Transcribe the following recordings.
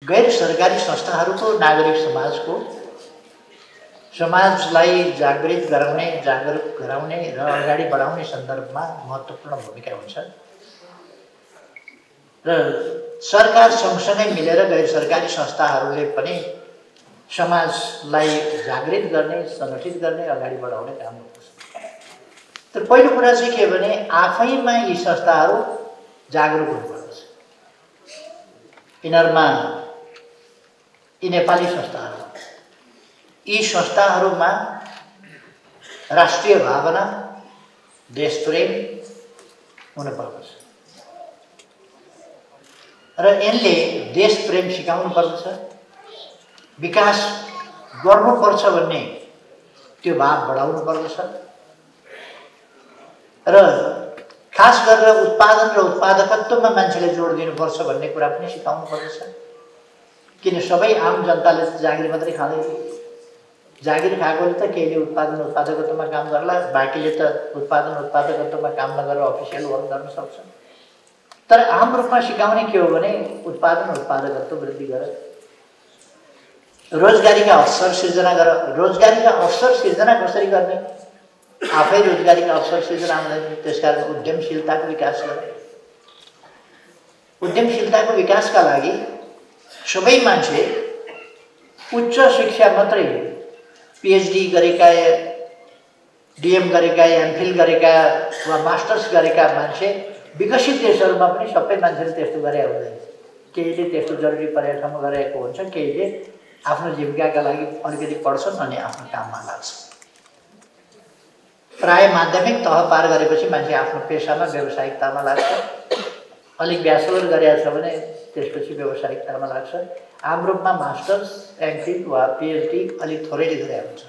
गैर सरकारी संस्थाहरूको नागरिक समाजलाई जागृत गराउने, जागरुक गराउने र अगाडि बढाउने सन्दर्भमा महत्त्वपूर्ण भूमिका हुन्छ र सरकार सँगसँगै मिलेर गैर सरकारी संस्थाहरूले पनि समाजलाई जागृत गर्ने, सङ्गठित गर्ने, अगाडि बढाउने काम गर्छ। तर पहिलो कुरा चाहिँ के भने आफैमा यी संस्थाहरू जागरुक हुनुपर्छ। यी नेपाली संस्थाहरू, यी संस्थाहरूमा राष्ट्रिय भावना, देशप्रेम हुनुपर्दछ र यसले देशप्रेम सिकाउनु पर्दछ, विकास गर्नुपर्छ भन्ने त्यो भाव बढाउनु पर्दछ र खास गरेर उत्पादन र उत्पादकत्वमा मान्छेले जोड दिनुपर्छ भन्ने कुरा पनि सिकाउनु पर्दछ। किन सबै आम जनताले जागिर मात्रै खाँदैन, जागिर खाएकोले त केहीले उत्पादन उत्पादकत्वमा काम गर्ला, बाँकीले त उत्पादन उत्पादकत्वमा काम नगरेर अफिसियल वर्क गर्न सक्छ। तर आम रूपमा सिकाउने के हो भने उत्पादन उत्पादकत्व वृद्धि गर, रोजगारीका अवसर सिर्जना गर। रोजगारीका अवसर सिर्जना कसरी गर्ने? आफै रोजगारीका अवसर सिर्जना हुँदैन, त्यसकारण उद्यमशीलताको विकास गर। उद्यमशीलताको विकासका लागि सबै मान्छे उच्च शिक्षा मात्रै पीएचडी गरेका, डीएम गरेका, एमफिल गरेका वा मास्टर्स गरेका मान्छे विकसित देशहरूमा पनि सबै मान्छेले त्यस्तो गरे हुँदैन। केहीले त्यस्तो जरुरी परेको ठाउँमा गरेको हुन्छ, केहीले आफ्नो जीविकाका लागि अलिकति पढ्छन् अनि आफ्नो काममा लाग्छन्। प्राय माध्यमिक तह पार गरेपछि मान्छे आफ्नो पेसामा व्यावसायिकतामा लाग्छ। अलिक ब्याचलर गरेको छ भने त्यसपछि व्यावसायिकतामा लाग्छ। आम रूपमा मास्टर्स, एमफिल वा पीएचडी अलिक थोरैले गरेका हुन्छ।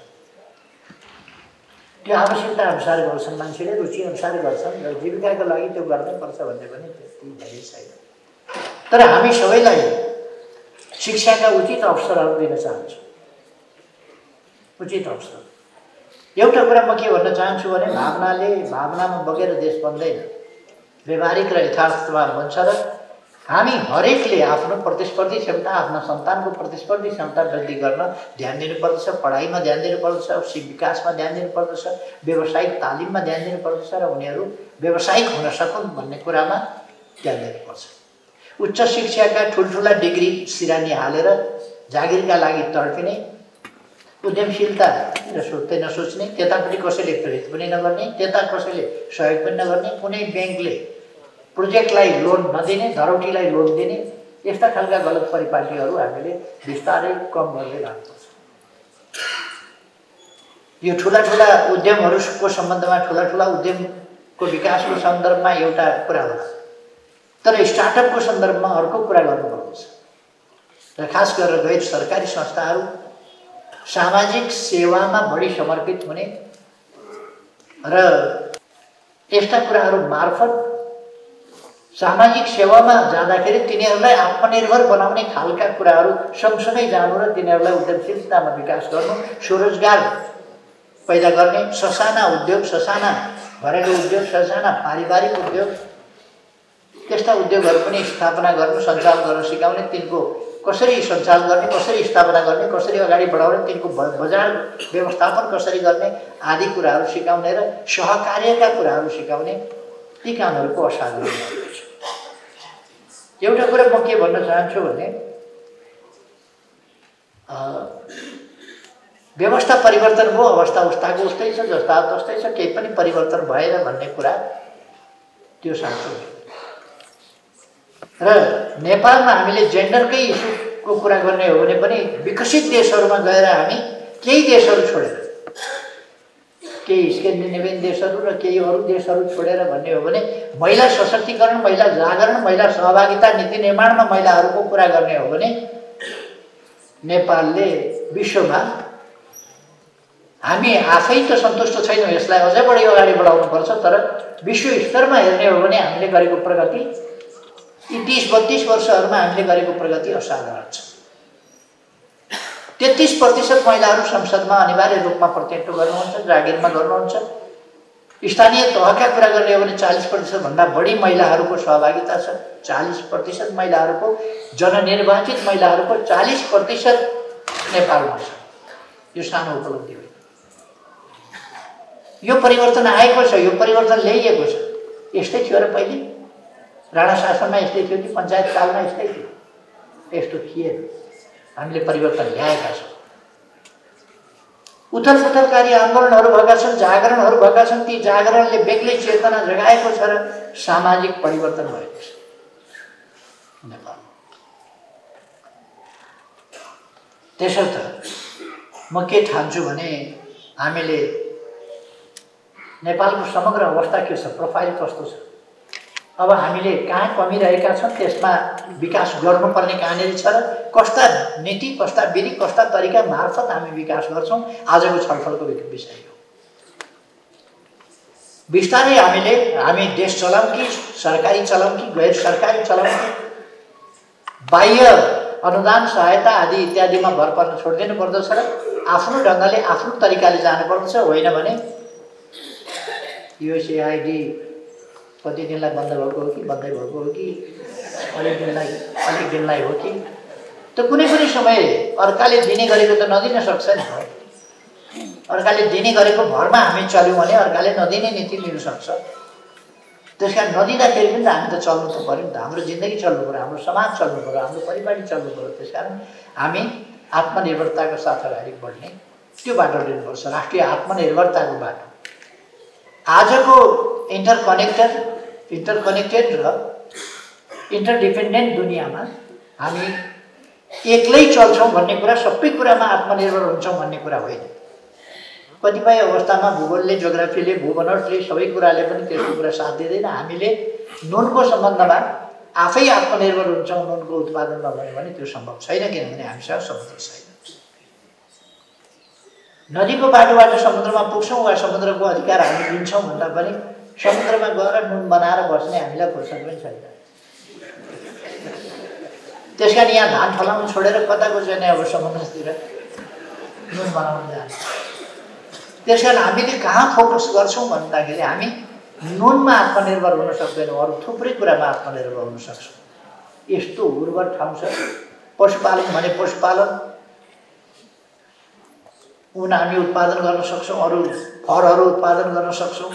त्यो आवश्यकता अनुसार गर्छन्, मान्छेले रुचि अनुसार गर्छन् र जीविकाको लागि त्यो गर्नुपर्छ भन्ने पनि त्यति धेरै छैन। तर हामी सबैलाई शिक्षाका उचित अवसरहरू दिन चाहन्छौँ। उचित अवसर। एउटा कुरा म के भन्न चाहन्छु भने भावनामा बगेर देश बन्दैन, व्यवहारिक र यथार्थमा बन्छ र हामी हरेकले आफ्नो प्रतिस्पर्धी क्षमता, आफ्ना सन्तानको प्रतिस्पर्धी क्षमता वृद्धि गर्न ध्यान दिनुपर्दछ, पढाइमा ध्यान दिनुपर्दछ, विकासमा ध्यान दिनुपर्दछ, व्यावसायिक तालिममा ध्यान दिनुपर्दछ र उनीहरू व्यावसायिक हुन सकुन् भन्ने कुरामा ध्यान दिनुपर्छ। उच्च शिक्षाका ठुल्ठुला डिग्री सिरानी हालेर जागिरका लागि तड्पिने, उद्यमशीलता नसोच्ने, त्यतापट्टि कसैले प्रेरित पनि नगर्ने, त्यता कसैले सहयोग पनि नगर्ने, कुनै ब्याङ्कले प्रोजेक्टलाई लोन नदिने, धरौटीलाई लोन दिने, यस्ता खालका गलत परिपाटीहरू हामीले बिस्तारै कम गर्दै लानुपर्छ। यो ठुला उद्यमहरूको सम्बन्धमा, ठुला उद्यमको विकासको सन्दर्भमा एउटा कुरा हो, तर स्टार्टअपको सन्दर्भमा अर्को कुरा गर्नुपर्छ। र खास गरेर गैर सरकारी संस्थाहरू सामाजिक सेवामा बढी समर्पित हुने र यस्ता कुराहरू मार्फत सामाजिक सेवामा जाँदाखेरि तिनीहरूलाई आत्मनिर्भर बनाउने खालका कुराहरू सँगसँगै जानु र तिनीहरूलाई उद्यमशीलतामा विकास गर्नु, स्वरोजगार पैदा गर्ने, ससाना उद्योग, ससाना घरेलु उद्योग, ससाना पारिवारिक उद्योग, त्यस्ता उद्योगहरू पनि स्थापना गर्नु, सञ्चालन गर्न सिकाउने, तिनको कसरी सञ्चालन गर्ने, कसरी स्थापना गर्ने, कसरी अगाडि बढाउने, तिनको बजार व्यवस्थापन कसरी गर्ने आदि कुराहरू सिकाउने र सहकार्यका कुराहरू सिकाउने, ती कामहरूको असाध्य हुन्छ। एउटा कुरा म के भन्न चाहन्छु भने व्यवस्था परिवर्तन भयो, अवस्था उस्ताको उस्तै छ, जस्ता तस्तै छ, केही पनि परिवर्तन भएन भन्ने कुरा त्यो साँचो हो। र नेपालमा हामीले जेन्डरकै इस्युको कुरा गर्ने हो भने पनि विकसित देशहरूमा गएर हामी केही देशहरू छोडेर, केही स्केन्डिनेभियन देशहरू र केही अरू देशहरू छोडेर भन्ने हो भने महिला सशक्तिकरण, महिला जागरण, महिला सहभागिता नीति निर्माणमा महिलाहरूको कुरा गर्ने हो भने नेपालले विश्वमा, हामी आफै त सन्तुष्ट छैनौँ, यसलाई अझै बढी अगाडि बढाउनुपर्छ, तर विश्व स्तरमा हेर्ने हो भने हामीले गरेको प्रगति यी 30-32 वर्षहरूमा हामीले गरेको प्रगति असाधारण छ। 33% महिलाहरू संसदमा अनिवार्य रूपमा प्रतिनिधित्व गर्नुहुन्छ, जागिरमा गर्नुहुन्छ। स्थानीय तहका कुरा गर्ने हो भने 40% भन्दा बढी महिलाहरूको सहभागिता छ। 40% महिलाहरूको, जननिर्वाचित महिलाहरूको 40% नेपालमा छ। यो सानो उपलब्धि हो। यो परिवर्तन आएको छ, यो परिवर्तन ल्याइएको छ। यस्तै थियो र पहिले राणा शासनमा यस्तै थियो कि पञ्चायत कालमा यस्तै थियो? यस्तो थिएन। हामीले परिवर्तन ल्याएका छौँ। उथलपुथलकारी आन्दोलनहरू भएका छन्, जागरणहरू भएका छन्। ती जागरणले बेग्लै चेतना जगाएको छ र सामाजिक परिवर्तन भएको छ नेपालमा। त्यसर्थ म के ठान्छु भने हामीले नेपालको समग्र अवस्था के छ, प्रोफाइल कस्तो छ, अब हामीले कहाँ कमी रहेका छन्, त्यसमा विकास गर्नुपर्ने कहाँनिर छ र कस्ता नीति, कस्ता विधि, कस्ता तरिका मार्फत हामी विकास गर्छौँ, आजको छलफलको विषय हो। बिस्तारै हामी देश चलाउँ कि सरकारी चलाउँ कि गैर सरकारी चलाउँ कि बाह्य अनुदान सहायता आदि इत्यादिमा भर पर्न छोडिदिनु पर्दछ र आफ्नो ढङ्गले आफ्नो तरिकाले जानुपर्दछ। होइन भने युएसएआइडी कति दिनलाई बन्द भएको हो कि बन्दै भएको हो कि अलिक दिनलाई हो कि त कुनै पनि समय अर्काले दिने गरेको त नदिन सक्छ नि। अर्काले दिने गरेको भरमा हामी चल्यौँ भने अर्काले नदिने नीति लिन सक्छ। त्यस कारण नदिँदाखेरि पनि त हामी त चल्नु त पऱ्यो नि त। हाम्रो जिन्दगी चल्नु पऱ्यो, हाम्रो समाज चल्नु पऱ्यो, हाम्रो परिवार चल्नु पऱ्यो। त्यस कारण हामी आत्मनिर्भरताको साथ अगाडि बढ्ने त्यो बाटो लिनुपर्छ, राष्ट्रिय आत्मनिर्भरताको बाटो। आजको इन्टरकनेक्टेड र इन्टरडिपेन्डेन्ट दुनियाँमा हामी एक्लै चल्छौँ भन्ने कुरा, सबै कुरामा आत्मनिर्भर हुन्छौँ भन्ने कुरा होइन। कतिपय अवस्थामा भूगोलले, जियोग्राफीले, भूबनोटले, सबै कुराले पनि त्यसको कुरा साथ दिँदैन। हामीले नुनको सम्बन्धमा आफै आत्मनिर्भर हुन्छौँ नुनको उत्पादनमा भने त्यो सम्भव छैन, किनभने हामीसँग समुद्र छैन। नदीको बाटोबाट समुद्रमा पुग्छौँ वा समुद्रको अधिकार हामी लिन्छौँ भन्दा पनि समुद्रमा गएर नुन बनाएर बस्ने हामीलाई फुर्सद पनि छैन। त्यस कारण यहाँ धान फलाउनु छोडेर कता गइने अब समुद्रतिर नुन बनाउनु जान्छ। त्यस कारण हामीले कहाँ फोकस गर्छौँ भन्दाखेरि हामी नुनमा आत्मनिर्भर हुन सक्दैनौँ, अरू थुप्रै कुरामा आत्मनिर्भर हुन सक्छौँ। यस्तो उर्वर ठाउँ छ। पशुपालन भने पशुपालन, ऊन हामी उत्पादन गर्न सक्छौँ, अरू फरहरू उत्पादन गर्न सक्छौँ,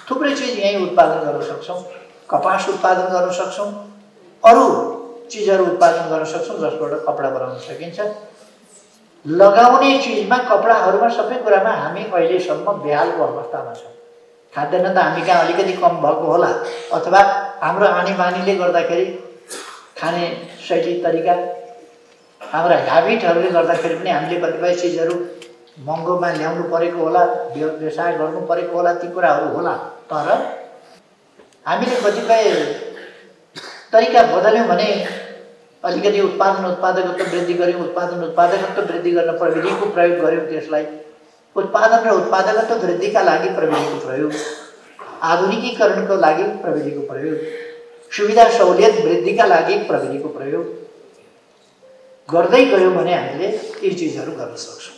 थुप्रै चिज यहीँ उत्पादन गर्न सक्छौँ। कपास उत्पादन गर्न सक्छौँ, अरू चिजहरू उत्पादन गर्न सक्छौँ जसबाट कपडा बनाउन सकिन्छ। लगाउने चिजमा, कपडाहरूमा, सबै कुरामा हामी अहिलेसम्म बेहालको अवस्थामा छौँ। खाद्यान्न त हामी कहाँ अलिकति कम भएको होला, अथवा हाम्रो आनी बानीले गर्दाखेरि खाने शैली तरिका, हाम्रा ह्याबिटहरूले गर्दाखेरि पनि हामीले कतिपय चिजहरू महँगोमा ल्याउनु परेको होला, व्यवसाय गर्नु परेको होला, ती कुराहरू होला। तर हामीले कतिपय तरिका बदल्यौँ भने अलिकति उत्पादकत्व वृद्धि गऱ्यौँ, उत्पादकत्व वृद्धि गर्न प्रविधिको प्रयोग गऱ्यौँ, त्यसलाई उत्पादन र उत्पादकत्व वृद्धिका लागि प्रविधिको प्रयोग, आधुनिकीकरणको लागि प्रविधिको प्रयोग, सुविधा सहुलियत वृद्धिका लागि प्रविधिको प्रयोग गर्दै गयौँ भने हामीले यी चिजहरू गर्न सक्छौँ।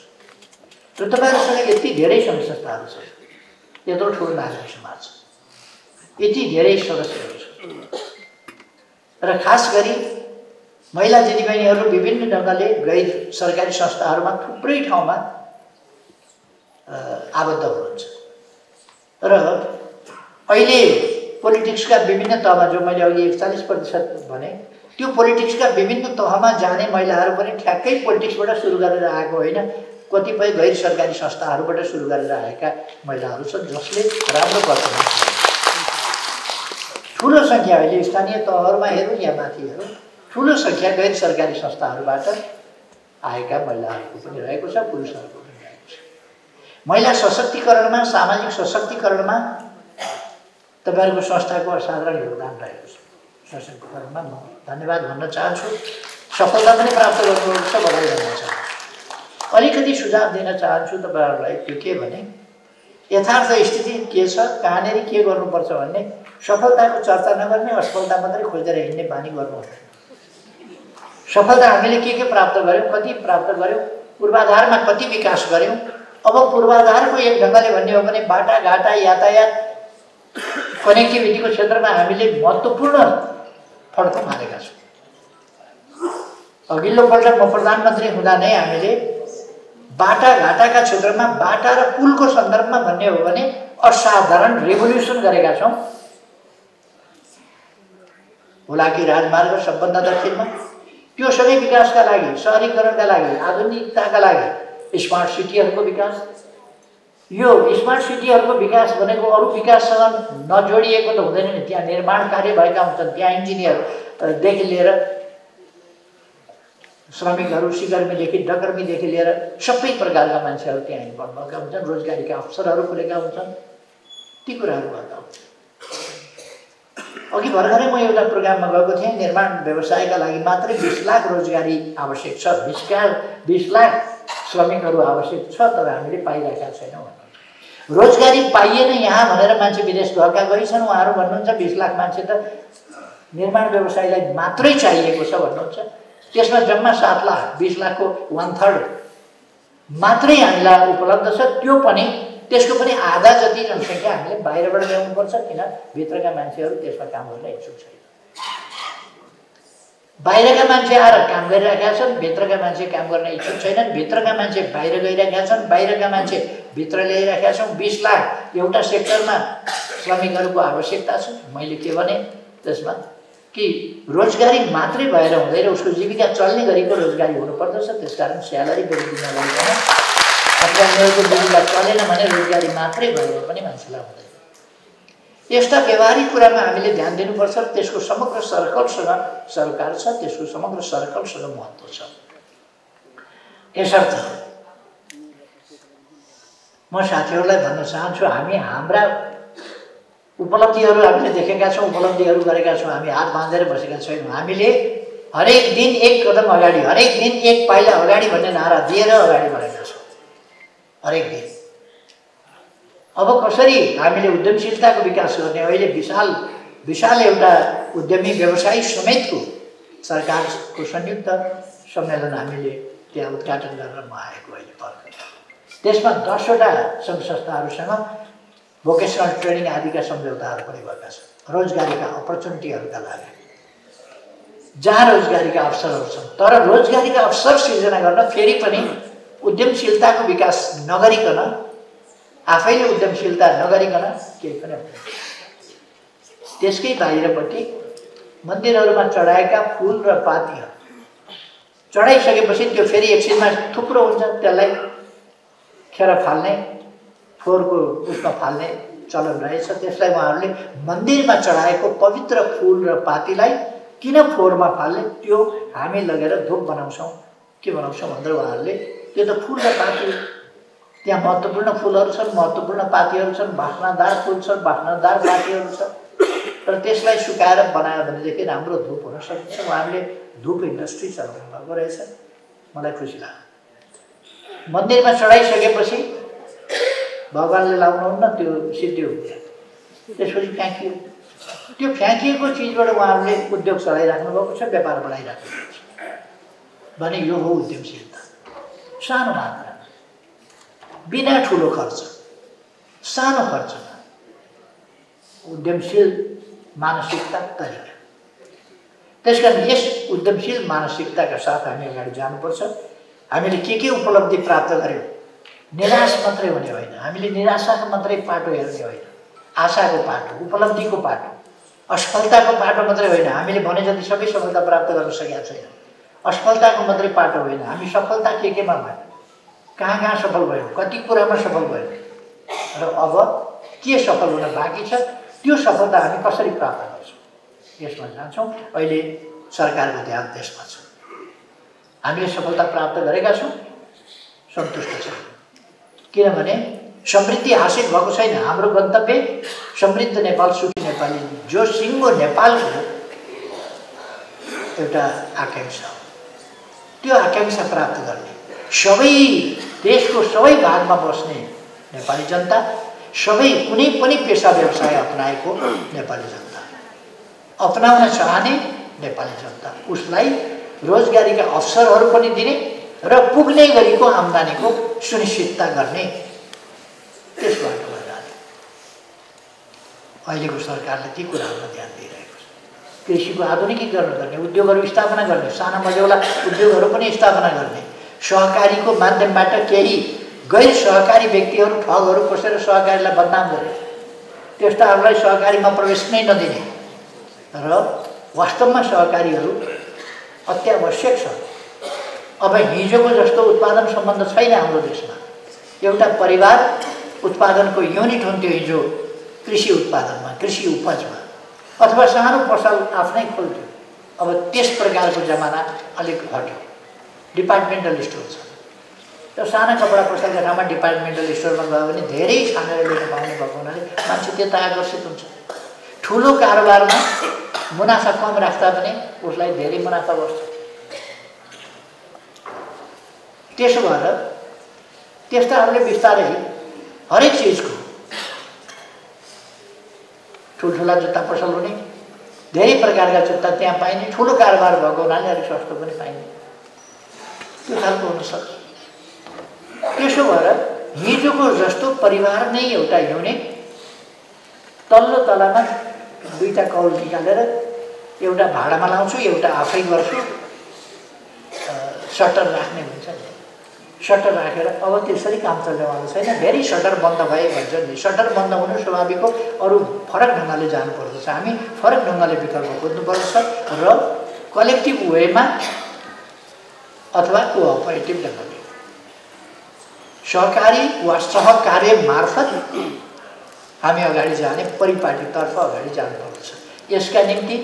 र तपाईँहरूसँग यति धेरै संस्थाहरू छ, यत्रो ठुलो नागरिक समाज छ, यति धेरै सदस्यहरू छ र खास गरी महिला दिदीबहिनीहरू विभिन्न ढङ्गले गैर सरकारी संस्थाहरूमा थुप्रै ठाउँमा आबद्ध हुनुहुन्छ। र अहिले पोलिटिक्सका विभिन्न तहमा, जो मैले अघि 41% भने, त्यो पोलिटिक्सका विभिन्न तहमा जाने महिलाहरू पनि ठ्याक्कै पोलिटिक्सबाट सुरु गरेर आएको होइन, कतिपय गैर सरकारी संस्थाहरूबाट सुरु गरेर आएका महिलाहरू छन्, जसले राम्रो पर्फर्मेन्स गर्छ। ठुलो सङ्ख्या अहिले स्थानीय तहहरूमा हेरौँ या माथि हेरौँ, ठुलो सङ्ख्या गैर सरकारी संस्थाहरूबाट आएका महिलाहरूको पनि रहेको छ, पुरुषहरूको पनि रहेको छ। महिला सशक्तिकरणमा, सामाजिक सशक्तिकरणमा तपाईँहरूको संस्थाको असाधारण योगदान रहेको छ। सशक्तिकरणमा म धन्यवाद भन्न चाहन्छु। सफलता पनि प्राप्त गर्नुपर्छ, बधाई दिन चाहन्छु। अलिकति सुझाव दिन चाहन्छु तपाईँहरूलाई। त्यो के भने, यथार्थ स्थिति के छ, कहाँनिर के गर्नुपर्छ भन्ने सफलताको चर्चा नगर्ने, असफलता मात्रै खोजेर हिँड्ने बानी गर्नु हुँदैन। सफलता हामीले के प्राप्त गऱ्यौँ, कति प्राप्त गऱ्यौँ, पूर्वाधारमा कति विकास गऱ्यौँ। अब पूर्वाधारको एक ढङ्गले भन्ने हो भने बाटाघाटा, यातायात कनेक्टिभिटीको क्षेत्रमा हामीले महत्त्वपूर्ण फड्को मारेका छौँ। अघिल्लोपल्ट म प्रधानमन्त्री हुँदा नै हामीले बाटाघाटाका क्षेत्रमा बाटा र पुलको सन्दर्भमा भन्ने हो भने असाधारण रेभोल्युसन गरेका छौँ। हुलाकी राजमार्ग सबभन्दा दक्षिणमा, त्यो सबै विकासका लागि, सहरीकरणका लागि, आधुनिकताका लागि, स्मार्ट सिटीहरूको विकास। यो स्मार्ट सिटीहरूको विकास भनेको अरू विकाससँग नजोडिएको त हुँदैन नि। त्यहाँ निर्माण कार्य भएका हुन्छन्, त्यहाँ इन्जिनियरदेखि लिएर श्रमिकहरू, सिकर्मीदेखि डकर्मीदेखि लिएर सबै प्रकारका मान्छेहरू त्यहाँ इन्भल्भ भएका हुन्छन्, रोजगारीका अवसरहरू खुलेका हुन्छन्, ती कुराहरू भएका हुन्छन्। अघि भर्खरै म एउटा प्रोग्राममा गएको थिएँ, निर्माण व्यवसायका लागि मात्रै 20 लाख रोजगारी आवश्यक छ, 20 लाख श्रमिकहरू आवश्यक छ, तर हामीले पाइरहेका छैनौँ। रोजगारी पाइएन यहाँ भनेर मान्छे विदेश गएका गरी छन्। उहाँहरू भन्नुहुन्छ 20 लाख मान्छे त निर्माण व्यवसायलाई मात्रै चाहिएको छ भन्नुहुन्छ। त्यसमा जम्मा 7 लाख, 20 लाखको 1/3 मात्रै हामीलाई उपलब्ध छ। त्यो पनि त्यसको पनि आधा जति जनसङ्ख्या हामीले बाहिरबाट ल्याउनुपर्छ, किन भित्रका मान्छेहरू त्यसमा काम गर्न इच्छुक छैन। बाहिरका मान्छे आएर काम गरिरहेका छन्, भित्रका मान्छे काम गर्न इच्छुक छैनन्। भित्रका मान्छे बाहिर गइरहेका छन्, बाहिरका मान्छे भित्र ल्याइरहेका छौँ। 20 लाख एउटा सेक्टरमा श्रमिकहरूको आवश्यकता छ। मैले के भने त्यसमा कि रोजगारी मात्रै भएर हुँदैन, उसको जीविका चल्ने गरेको रोजगारी हुनुपर्दछ। त्यसकारण स्यालेरी बेसी दिन लाग्दैन, अथवा उनीहरूको जीविका चलेन भने रोजगारी मात्रै भएर पनि मान्छेलाई हुँदैन। यस्ता व्यवहारिक कुरामा हामीले ध्यान दिनुपर्छ। त्यसको समग्र सर्कलसँग सरकार छ, त्यसको समग्र सर्कलसँग महत्त्व छ। यसर्थ म साथीहरूलाई भन्न चाहन्छु, हामी हाम्रा उपलब्धिहरू हामीले देखेका छौँ, उपलब्धिहरू गरेका छौँ। हामी हात बाँधेर बसेका छैनौँ। हामीले हरेक दिन एक कदम अगाडि, हरेक दिन एक पाइला अगाडि भन्ने नारा दिएर अगाडि बढेका छौँ, हरेक दिन। अब कसरी हामीले उद्यमशीलताको विकास गर्ने, अहिले विशाल एउटा उद्यमी व्यवसायी समेतको सरकारको संयुक्त सम्मेलन हामीले त्यहाँ उद्घाटन गरेर म आएको अहिले भर्खर। त्यसमा 10वटा सङ्घ संस्थाहरूसँग भोकेसनल ट्रेनिङ आदिका सम्झौताहरू पनि भएका छन्, रोजगारीका अपर्च्युनिटीहरूका लागि, जहाँ रोजगारीका अवसरहरू छन्। तर रोजगारीका अवसर सिर्जना गर्न फेरि पनि उद्यमशीलताको विकास नगरिकन, आफैले उद्यमशीलता नगरिकन केही पनि हुँदैन। त्यसकै बाहिरपट्टि मन्दिरहरूमा चढाएका फुल र पातीहरू चढाइसकेपछि त्यो फेरि एकछिनमा थुप्रो हुन्छ, त्यसलाई खेर फाल्ने, फोहोरको उसमा फाल्ने चलन रहेछ। त्यसलाई उहाँहरूले मन्दिरमा चढाएको पवित्र फुल र पातीलाई किन फोहोरमा फाल्ने, त्यो हामी लगेर धूप बनाउँछौँ, के बनाउँछौँ भनेर उहाँहरूले त्यो त फुल र पाती, त्यहाँ महत्त्वपूर्ण फुलहरू छन्, महत्त्वपूर्ण पातीहरू छन्, बास्नादार फुल छन्, बास्नादार पातीहरू छन्, तर त्यसलाई सुकाएर बनायो भनेदेखि राम्रो धूप हुन सकिन्छ। उहाँहरूले धूप इन्डस्ट्री चलाउनु भएको रहेछ, मलाई खुसी लाग्यो। मन्दिरमा चढाइसकेपछि भगवान्ले लाउनुहुन्न, त्यो सिद्धियो, त्यसपछि फ्याँकियो। त्यो फ्याँकिएको चिजबाट उहाँहरूले उद्योग चलाइराख्नु भएको छ, व्यापार बढाइराख्नु भएको छ भने यो हो उद्यमशीलता। सानो मात्रा, बिना ठुलो खर्च, सानो खर्चमा उद्यमशील मानसिकता तरिका। त्यसकारण यस उद्यमशील मानसिकताका साथ हामी अगाडि जानुपर्छ। हामीले के उपलब्धि प्राप्त गर्यौँ, निराश मात्रै हुने होइन, हामीले निराशाको मात्रै पाटो हेर्ने होइन, आशाको पाटो, उपलब्धिको पाटो, असफलताको पाटो मात्रै होइन। हामीले भने जति सबै सफलता प्राप्त गर्न सकेका छैनौँ, असफलताको मात्रै पाटो होइन। हामी सफलता केमा भयो, कहाँ सफल भयो, कति कुरामा सफल भयो र अब के सफल हुन बाँकी छ, त्यो सफलता हामी कसरी प्राप्त गर्छौँ यसमा जान्छौँ। अहिले सरकारको ध्यान त्यसमा छ। हामीले सफलता प्राप्त गरेका छौँ, सन्तुष्ट छौँ, किनभने समृद्धि हासिल भएको छैन। हाम्रो गन्तव्य समृद्ध नेपाल, सुखी नेपाली, जो सिङ्गो नेपालको एउटा आकाङ्क्षा हो। त्यो आकाङ्क्षा प्राप्त गर्ने सबै देशको सबै भागमा बस्ने नेपाली जनता, सबै कुनै पनि पेसा व्यवसाय अपनाएको नेपाली जनता, अपनाउन चाहने नेपाली जनता, उसलाई रोजगारीका अवसरहरू पनि दिने र पुग्ने गरीको आम्दानीको सुनिश्चितता गर्ने, त्यस बाटोमा जाने। अहिलेको सरकारले ती कुराहरूमा ध्यान दिइरहेको छ। कृषिको आधुनिकीकरण गर्ने, उद्योगहरू स्थापना गर्ने, साना मझौला उद्योगहरू पनि स्थापना गर्ने, सहकारीको माध्यमबाट केही गैर सहकारी व्यक्तिहरू ठगहरू पसेर सहकारीलाई बदनाम गर्ने, त्यस्ताहरूलाई सहकारीमा प्रवेश नै नदिने र वास्तवमा सहकारीहरू अत्यावश्यक छ। अब हिजोको जस्तो उत्पादन सम्बन्ध छैन हाम्रो देशमा। एउटा परिवार उत्पादनको युनिट हुन्थ्यो हिजो कृषि उत्पादनमा, कृषि उपजमा, अथवा सानो पसल आफ्नै खोल्थ्यो। अब त्यस प्रकारको जमाना अलिक हट्यो। डिपार्टमेन्टल स्टोर छ। त्यो साना कपडा पसलका ठाउँमा डिपार्टमेन्टल स्टोरमा गयो भने धेरै छानेर लिन पाउने भएको हुनाले मान्छे त्यता आकर्षित हुन्छ। ठुलो कारोबारमा मुनाफा कम राख्दा पनि उसलाई धेरै मुनाफा बस्छ। त्यसो भएर त्यस्ताहरूले बिस्तारै हरेक चिजको ठुल्ठुला जुत्ता पसल हुने, धेरै प्रकारका जुत्ता त्यहाँ पाइने, ठुलो कारोबार भएको हुनाले अलिक सस्तो पनि पाइने, त्यो खालको हुनसक्छ। त्यसो भएर हिजोको जस्तो परिवार नै एउटा युनिट, तल्लो तलामा दुईटा कौल निकालेर एउटा भाडामा लाउँछु, एउटा आफै गर्छु, सटर राख्ने हुन्छ नि। सटर राखेर अब त्यसरी काम चल्नेवाला छैन। धेरै सटर बन्द भए भन्छ नि। सटर बन्द हुनु स्वाभाविक हो। अरू फरक ढङ्गले जानुपर्दछ। हामी फरक ढङ्गले विकल्प खोज्नुपर्छ र कलेक्टिभ वेमा अथवा कोअपरेटिभ ढङ्गले सहकारी वा सहकार्य मार्फत हामी अगाडि जाने, परिपाटीतर्फ अगाडि जानुपर्दछ। यसका निम्ति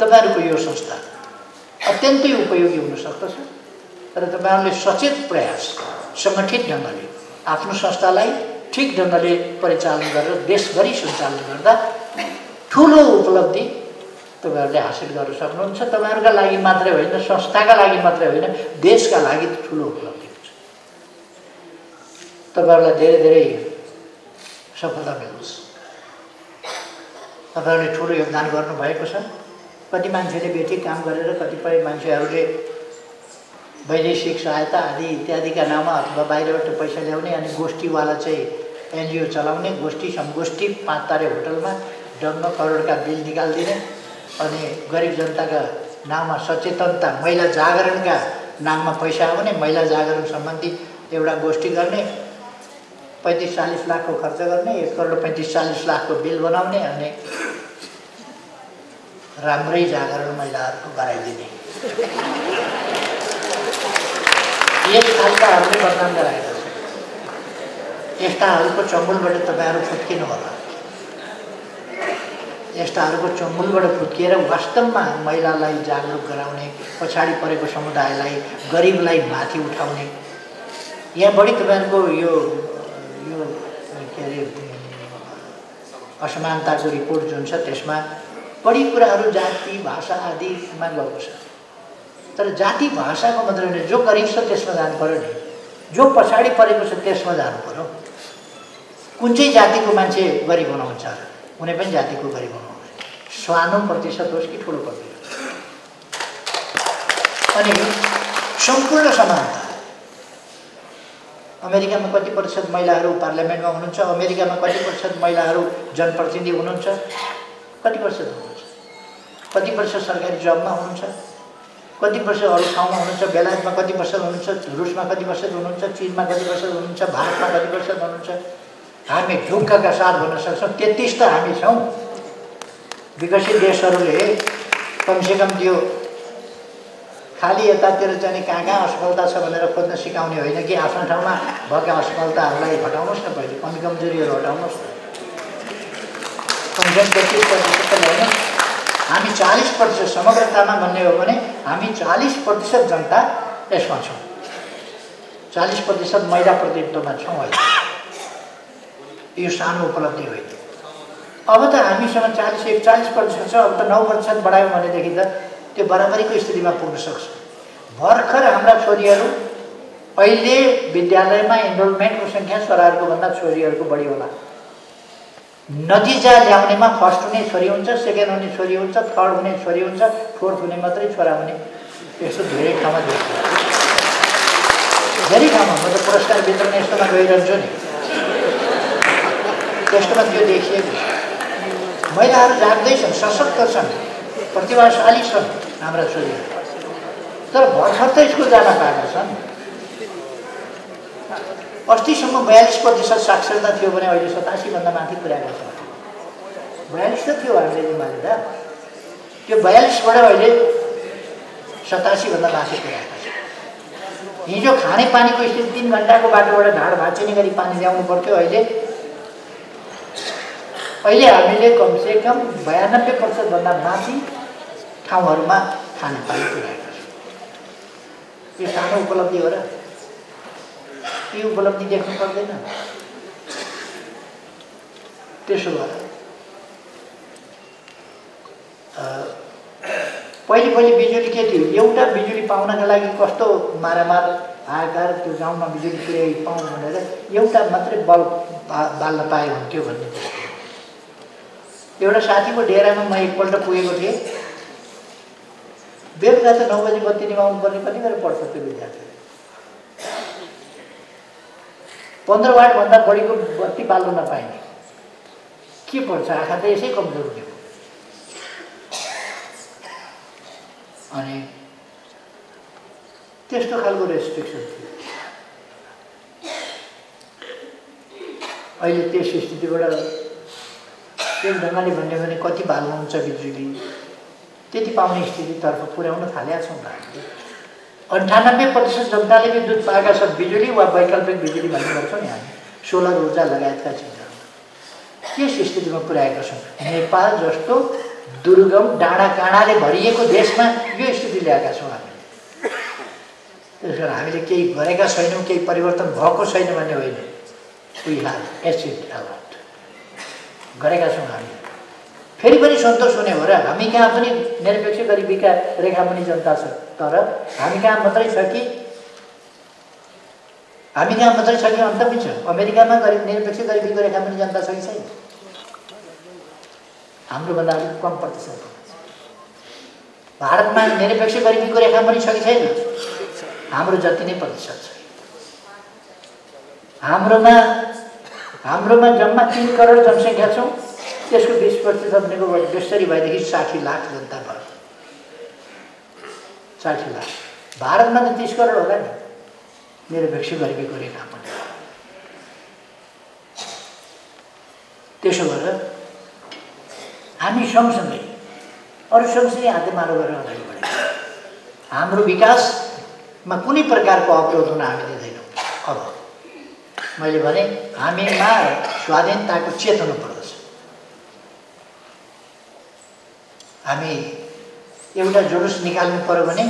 तपाईँहरूको यो संस्था अत्यन्तै उपयोगी हुन सक्दछ। तर तपाईँहरूले सचेत प्रयास, सङ्गठित ढङ्गले आफ्नो संस्थालाई ठिक ढङ्गले परिचालन गरेर देशभरि सञ्चालन गर्दा ठुलो उपलब्धि तपाईँहरूले हासिल गर्न सक्नुहुन्छ। तपाईँहरूका लागि मात्रै होइन, संस्थाका लागि मात्रै होइन, देशका लागि ठुलो उपलब्धि हुन्छ। तपाईँहरूलाई धेरै धेरै सफलता मिलोस्। तपाईँहरूले ठुलो योगदान गर्नुभएको छ। कति मान्छेले बेठी काम गरेर, कतिपय मान्छेहरूले वैदेशिक सहायता आदि इत्यादिका नाममा अथवा बाहिरबाट पैसा ल्याउने, अनि गोष्ठीवाला चाहिँ एनजिओ चलाउने, गोष्ठी सङ्गोष्ठी 5 तारे होटलमा डम्म करोडका बिल निकालिदिने, अनि गरिब जनताका नाममा सचेतनता, महिला जागरणका नाममा पैसा आउने, महिला जागरण सम्बन्धी एउटा गोष्ठी गर्ने, 35-40 लाखको खर्च गर्ने, 1 करोड 35-40 लाखको बिल बनाउने, अनि राम्रै जागरण महिलाहरूको गराइदिने। यस खालकाहरूले बदनाम गराएका छन्। यस्ताहरूको चङ्गुलबाट तपाईँहरू फुत्किनु होला। यस्ताहरूको चङ्गुलबाट फुत्किएर वास्तवमा महिलालाई जागरुक गराउने, पछाडि परेको समुदायलाई, गरिबलाई माथि उठाउने। यहाँ बढी तपाईँहरूको यो के अरे असमानताको रिपोर्ट जुन छ त्यसमा बढी कुराहरू जाति भाषा आदिमा गएको छ। तर जाति भाषाको मात्रै होइन, जो गरिब छ त्यसमा जानु पऱ्यो नि, जो पछाडि परेको छ त्यसमा जानु पऱ्यो। कुन चाहिँ जातिको मान्छे गरिब हुनुहुन्छ? कुनै पनि जातिको गरिब हुनुहुँदैन। 92% होस् कि ठुलो प्रतिशत। अनि सम्पूर्ण समानता। अमेरिकामा कति प्रतिशत महिलाहरू पार्लियामेन्टमा हुनुहुन्छ? अमेरिकामा कति प्रतिशत महिलाहरू जनप्रतिनिधि हुनुहुन्छ? कति प्रतिशत हुनुहुन्छ? कति प्रतिशत सरकारी जबमा हुनुहुन्छ? कति प्रतिशत अरू ठाउँमा हुनुहुन्छ? बेलायतमा कति प्रतिशत हुनुहुन्छ? रुसमा कति प्रतिशत हुनुहुन्छ? चीनमा कति प्रतिशत हुनुहुन्छ? भारतमा कति प्रतिशत हुनुहुन्छ? हामी ढुक्कका साथ भन्न सक्छौँ 33 त हामी छौँ। विकसित देशहरूले कमसेकम त्यो खालि यतातिर चाहिँ कहाँ कहाँ असफलता छ भनेर खोज्न सिकाउने होइन कि आफ्नो ठाउँमा भएका असफलताहरूलाई हटाउनुहोस् न, पहिले कमी कमजोरीहरू हटाउनुहोस् न। कमसेकम 33% त होइन, हामी 40% समग्रतामा भन्ने हो भने हामी 40% जनता यसमा छौँ, 40% महिला प्रतिनिधित्वमा छौँ अहिले। यो सानो उपलब्धि होइन। अब त हामीसँग 40% छ, अब त 9% बढायौँ भनेदेखि त त्यो बराबरीको स्थितिमा पुग्न सक्छ। भर्खर हाम्रा छोरीहरू अहिले विद्यालयमा इनरोलमेन्टको सङ्ख्या छोराहरूको भन्दा छोरीहरूको बढी होला। नतिजा ल्याउनेमा फर्स्ट हुने छोरी हुन्छ, सेकेन्ड हुने छोरी हुन्छ, थर्ड हुने छोरी हुन्छ, फोर्थ हुने मात्रै छोरा हुने। यस्तो धेरै ठाउँमा देखिन्छ, धेरै ठाउँमा। म त पुरस्कार वितरण यस्तोमा गइरहन्छु नि, त्यस्तोमा त्यो देखिएको छ। महिलाहरू जाग्दैछन्, सशक्त छन्, प्रतिभाशाली छन् हाम्रा छोरीहरू, तर भर्खर त स्कुल जान पाएका छन्। अस्तिसम्म 42% साक्षरता थियो भने अहिले 87 माथि पुर्याएका छन्। 42 त थियो हामीले लिँदा, त्यो 42बाट अहिले 87 माथि पुर्याएका छन्। हिजो खाने पानीको स्थिति 3 घण्टाको बाटोबाट ढाड भाँचिने गरी पानी ल्याउनु पर्थ्यो, अहिले हामीले कमसेकम 92% भन्दा माथि ठाउँहरूमा खाने पानी पुर्याएका छौँ। यो सानो उपलब्धि हो र? यो उपलब्धि देख्नु पर्दैन? त्यसो भएर पहिले बिजुली के थियो? एउटा बिजुली पाउनका लागि कस्तो मारामार हाहाकार, त्यो गाउँमा बिजुली पुर्याइ पाउँ भनेर एउटा मात्रै बल्ब बाल्न पाए हुन्थ्यो भन्ने। एउटा साथीको डेरामा म एकपल्ट पुगेको थिएँ। बेलुका त 9 बजी बत्ती निभाउनु पर्ने, कति गरेर पढ्छ त्यो विद्यार्थी? 15 वाटभन्दा बढीको बत्ती बाल्न नपाइने के पर्छ? आँखा त यसै कमजोर हुने। अनि त्यस्तो खालको रेस्ट्रिक्सन थियो। अहिले त्यस स्थितिबाट एक ढङ्गले भन्यो भने कति बाल्नुहुन्छ बिजुली, त्यति पाउने स्थितितर्फ पुर्याउन थालेका छौँ त हामीले। 98% जनताले विद्युत पाएका छन्, बिजुली वा वैकल्पिक बिजुली भन्ने गर्छौँ नि हामी, सोलर ऊर्जा लगायतका चिजहरू त्यस स्थितिमा पुर्याएका छौँ। नेपाल जस्तो दुर्गम डाँडा काँडाले भरिएको देशमा यो स्थिति ल्याएका छौँ हामीले। त्यस कारण हामीले केही गरेका छैनौँ, केही परिवर्तन भएको छैन भन्ने होइन। वी हेभ एचिभ्ड अ लट, गरेका छौँ हामी। फेरि पनि सन्तोष हुने हो र? हामी कहाँ पनि निरपेक्ष गरिबीका रेखा पनि जनता छ, तर हामी कहाँ मात्रै छ कि अन्त पनि छ? अमेरिकामा निरपेक्ष गरिबीको रेखा पनि जनता छ कि छैन? हाम्रोभन्दा अलिक कम प्रतिशत। भारतमा निरपेक्ष गरिबीको रेखा पनि छ कि छैन? हाम्रो जति नै प्रतिशत छ। हाम्रोमा जम्मा 3 करोड जनसङ्ख्या छौँ, त्यसको 20% भनेको बेसरी भएदेखि 60 लाख जनता भयो। 60 लाख। भारतमा त 30 करोड होला नि निरपेक्ष गरिबीको रेखा पनि। त्यसो भएर हामी सँगसँगै अरू सँगसँगै हातेमालो गरेर अगाडि बढेका। हाम्रो विकासमा कुनै प्रकारको अवरोध हुन हामी दिँदैनौँ। अब मैले भने हामीमा स्वाधीनताको चेतना पर्दछ। हामी एउटा जुलुस निकाल्नु पर्यो भने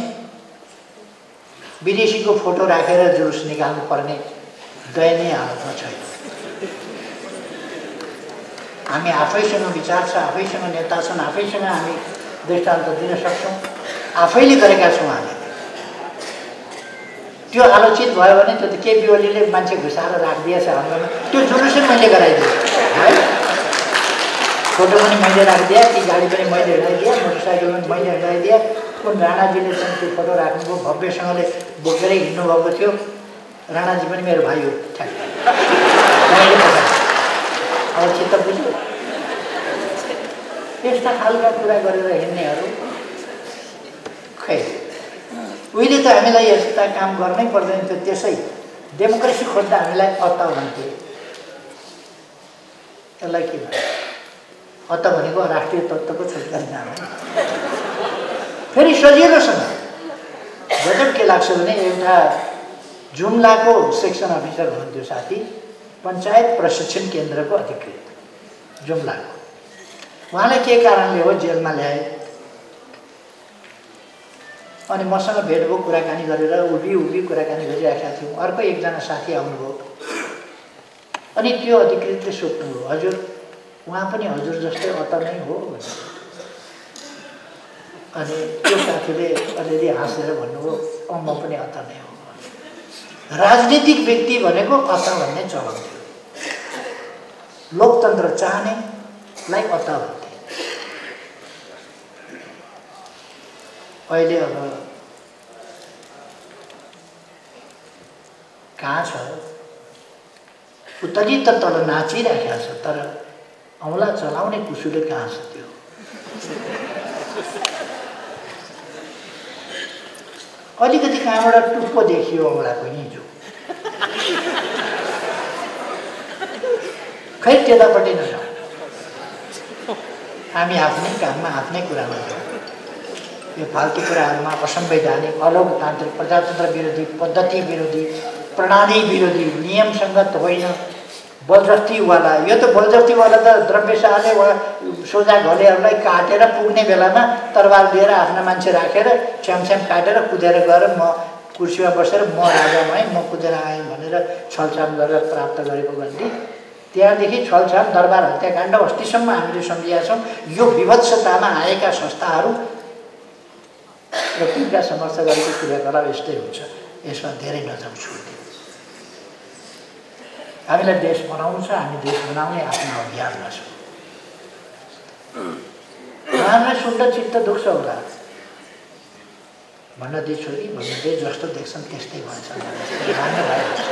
विदेशीको फोटो राखेर जुलुस निकाल्नु पर्ने दयनीय हालतमा छैन। हामी आफैसँग विचार छ, आफैसँग नेता छन्, आफैसँग हामी दृष्टान्त दिन सक्छौँ, आफैले गरेका छौँ हामी। त्यो आलोचित भयो भने त्यो त केपी ओलीले मान्छे घुसाएर राखिदिएछ हाम्रोमा, त्यो जुलुसै मैले गराइदिएँ है। फोटो पनि मैले राखिदिएँ, ती गाडी पनि मैले हिँडाइदिएँ, मोटरसाइकल पनि मैले हिँडाइदिएँ। कुन राणाजीले चाहिँ त्यो फोटो राख्नुभयो, भव्यसँगले बोकेरै हिँड्नुभएको थियो। राणाजी पनि मेरो भाइ हो, ठ्याक्क अब चित्त बुझ्यो। यस्ता खालका कुरा गरेर हिँड्नेहरू खै, उहिले त हामीलाई यस्ता काम गर्नै पर्दैन थियो। त्यसै डेमोक्रेसी खोज्दा हामीलाई अत भन्थे। त्यसलाई के भन्छ? अत भनेको राष्ट्रिय तत्त्वको छुटकारा नाम हो। फेरि सजिलोसँग गजब के लाग्छ भने एउटा जुम्लाको सेक्सन अफिसर हुनुहुन्थ्यो साथी, पञ्चायत प्रशिक्षण केन्द्रको अधिकृत जुम्लाको। उहाँलाई के कारणले हो जेलमा ल्याए। अनि मसँग भेट भयो, कुराकानी गरेर उभि कुराकानी गरिरहेका थियौँ। अर्को एकजना साथी आउनुभयो। अनि त्यो अधिकृतले सोध्नुभयो, हजुर उहाँ पनि हजुर जस्तै अत नै हो भने। अनि त्यो साथीले अलिअलि हाँसेर भन्नुभयो, म पनि अत नै हो। राजनीतिक व्यक्ति भनेको अत भन्ने चलन थियो। लोकतन्त्र चाहनेलाई अत भन्थे। अहिले अब कहाँ छ? उतली त तल नाचिरहेको छ, तर औँला चलाउने कुसुले कहाँ छ त्यो? अलिकति कहाँबाट टुप्पो देखियो औँलाको हिजो, खै त्यतापट्टि नजाउँ। हामी आफ्नै काममा आफ्नै कुरामा जाउँ। यो फाल्तु कुराहरूमा असंवैधानिक, अलोकतान्त्रिक, प्रजातन्त्र विरोधी, पद्धति विरोधी, प्रणाली विरोधी, नियम सङ्गत होइन, बलजफ्तीवाला। यो त बलजफ्तीवाला त द्रव्यशाहले वा सोझा घलेहरूलाई काटेर पुग्ने बेलामा तरबार लिएर आफ्ना मान्छे राखेर छ्यामछ्याम काटेर कुदेर गएर म कुर्सीमा बसेर म राजा भएँ, म कुदेर आएँ भनेर छलछाम गरेर प्राप्त गरेको गन्ती। त्यहाँदेखि छलछाम, दरबार हत्याकाण्ड, अस्तिसम्म हामीले सम्झिएका छौँ। यो विभत्सतामा आएका संस्थाहरू र तिनका समर्थन गरेको क्रियाकलाप यस्तै हुन्छ। यसमा धेरै नजाउँ छुट्टी। हामीलाई देश बनाउनु छ, हामी देश बनाउने आफ्नो अभियानमा छौँ। उहाँहरूलाई सुन्दा चित्त दुख्छ होला, भन्न दे छोरी, भन्नु दे, जस्तो देख्छन् त्यस्तै भन्छन् भन्ने भइहाल्छ।